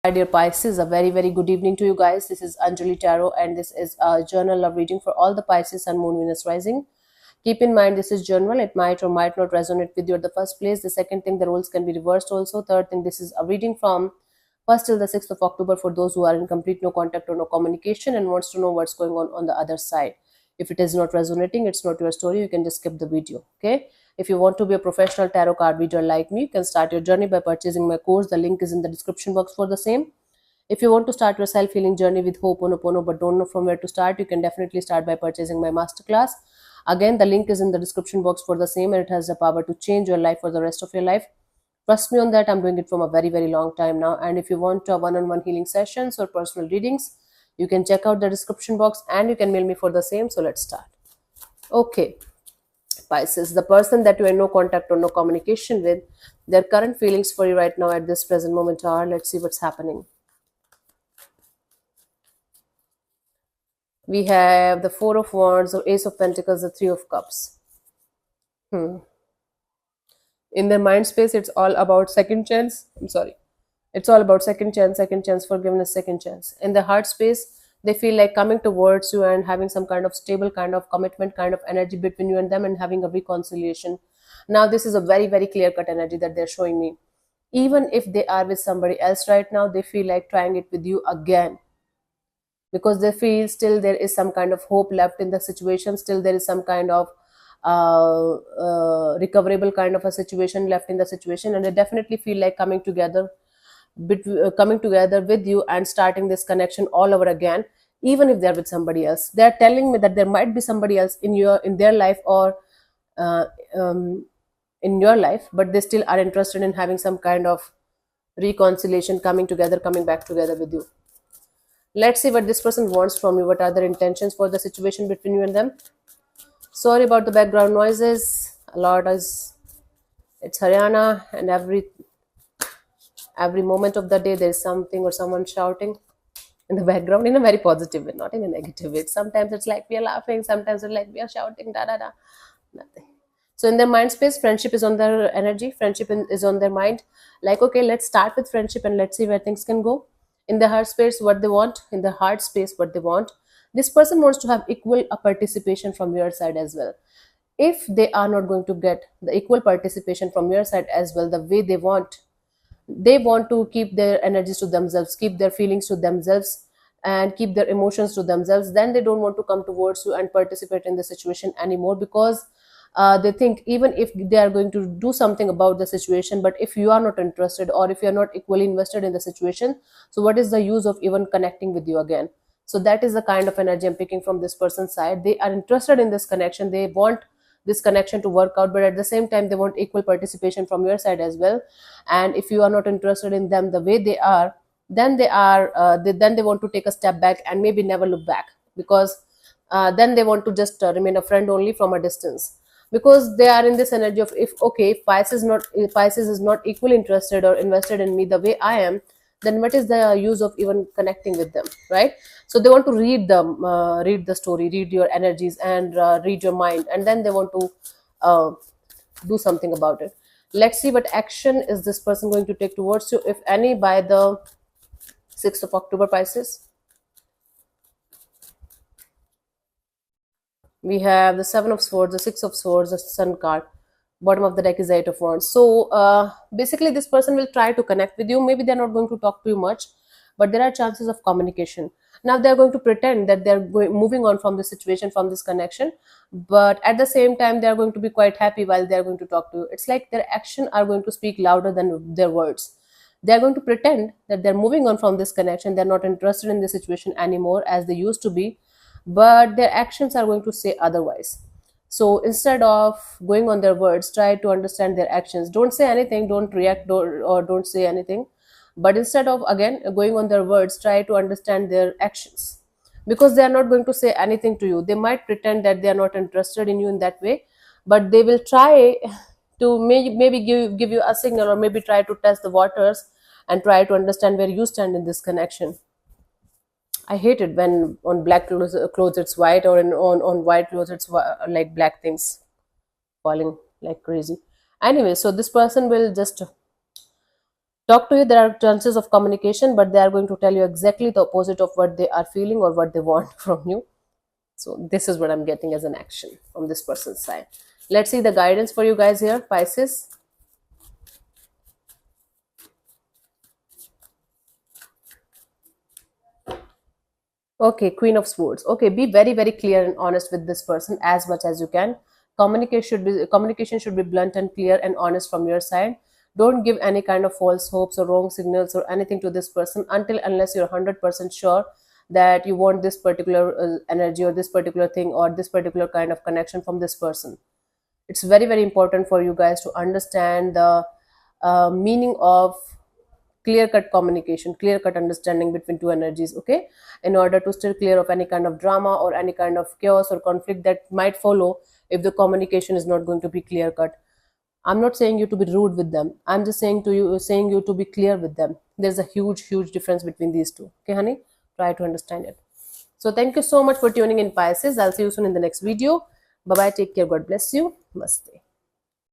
Hi dear Pisces, a very good evening to you guys. This is Anjali Tarot and this is a journal of reading for all the Pisces and Moon Venus rising. Keep in mind this is general. It might or might not resonate with you at the first place. The second thing, the roles can be reversed also. Third thing, this is a reading from 1st till the 6th of October for those who are in complete no contact or no communication and wants to know what's going on the other side. If it is not resonating, it's not your story, you can just skip the video. Okay. If you want to be a professional tarot card reader like me, you can start your journey by purchasing my course. The link is in the description box for the same. If you want to start your self-healing journey with Ho'oponopono but don't know from where to start, you can definitely start by purchasing my masterclass. Again, the link is in the description box for the same, and it has the power to change your life for the rest of your life. Trust me on that. I'm doing it from a very long time now. And if you want one-on-one healing sessions or personal readings, you can check out the description box and you can mail me for the same. So let's start. Okay. Pisces, the person that you are in no contact or no communication with, their current feelings for you right now at this present moment are, let's see what's happening. We have the Four of Wands, or Ace of Pentacles, the Three of Cups. In their mind space, it's all about second chance. It's all about second chance, forgiveness, second chance. In the heart space, they feel like coming towards you and having some kind of stable kind of commitment, kind of energy between you and them and having a reconciliation. Now, this is a very clear-cut energy that they're showing me. Even if they are with somebody else right now, they feel like trying it with you again, because they feel still there is some kind of hope left in the situation, still there is some kind of recoverable kind of a situation left in the situation, and they definitely feel like coming together with you and starting this connection all over again, even if they're with somebody else. They're telling me that there might be somebody else in their life or uh, um, in your life, but they still are interested in having some kind of reconciliation, coming back together with you. Let's see what this person wants from you. What are their intentions for the situation between you and them? Sorry about the background noises. A lot is, it's Haryana, and every moment of the day there is something or someone shouting in the background in a very positive way, not in a negative way. Sometimes it's like we are laughing, sometimes it's like we are shouting, da da da. Nothing. So in their mind space, friendship is on their energy, friendship is on their mind. Like, okay, let's start with friendship and let's see where things can go. In the heart space, what they want, this person wants to have equal participation from your side as well. If they are not going to get the equal participation from your side as well, the way they want to keep their energies to themselves, keep their feelings to themselves, and keep their emotions to themselves. Then they don't want to come towards you and participate in the situation anymore, because they think even if they are going to do something about the situation, but if you are not interested or if you are not equally invested in the situation, so what is the use of even connecting with you again? So that is the kind of energy I'm picking from this person's side. They are interested in this connection, they want this connection to work out, but at the same time they want equal participation from your side as well. And if you are not interested in them the way they are, then then they want to take a step back and maybe never look back, because then they want to just remain a friend only from a distance, because they are in this energy of, if Pisces is not equally interested or invested in me the way I am, then what is the use of even connecting with them, right? So they want to read the story, read your energies, and read your mind, and then they want to uh, do something about it. Let's see what action is this person going to take towards you, if any, by the 6th of October, Pisces. We have the Seven of Swords, the Six of Swords, the Sun card. Bottom of the deck is Eight of Wands. So basically this person will try to connect with you. Maybe they're not going to talk to you much, but there are chances of communication. Now they're going to pretend that they're moving on from this situation, from this connection, but at the same time they're going to be quite happy while they're going to talk to you. It's like their action are going to speak louder than their words. They're going to pretend that they're moving on from this connection, they're not interested in this situation anymore as they used to be, but their actions are going to say otherwise. So instead of going on their words, try to understand their actions. Don't say anything, don't react, or don't say anything, but instead of again going on their words, try to understand their actions, because they are not going to say anything to you. They might pretend that they are not interested in you in that way, but they will try to maybe give you a signal, or maybe try to test the waters and try to understand where you stand in this connection. I hate it when on black clothes it's white, or on white clothes it's like black things falling like crazy. Anyway, so this person will just talk to you, there are chances of communication, but they are going to tell you exactly the opposite of what they are feeling or what they want from you. So this is what I'm getting as an action from this person's side. Let's see the guidance for you guys here, Pisces. Okay, Queen of Swords. Okay, be very, very clear and honest with this person as much as you can. Communication should be blunt and clear and honest from your side. Don't give any kind of false hopes or wrong signals or anything to this person until unless you're 100% sure that you want this particular energy or this particular thing or this particular kind of connection from this person. It's very, very important for you guys to understand the meaning of clear cut communication, clear cut understanding between two energies, okay, in order to steer clear of any kind of drama or any kind of chaos or conflict that might follow if the communication is not going to be clear cut. I'm not saying you to be rude with them, I'm just saying you to be clear with them. There's a huge difference between these two, okay honey, try to understand it. So thank you so much for tuning in, Pisces. I'll see you soon in the next video. Bye bye, take care, God bless you, namaste.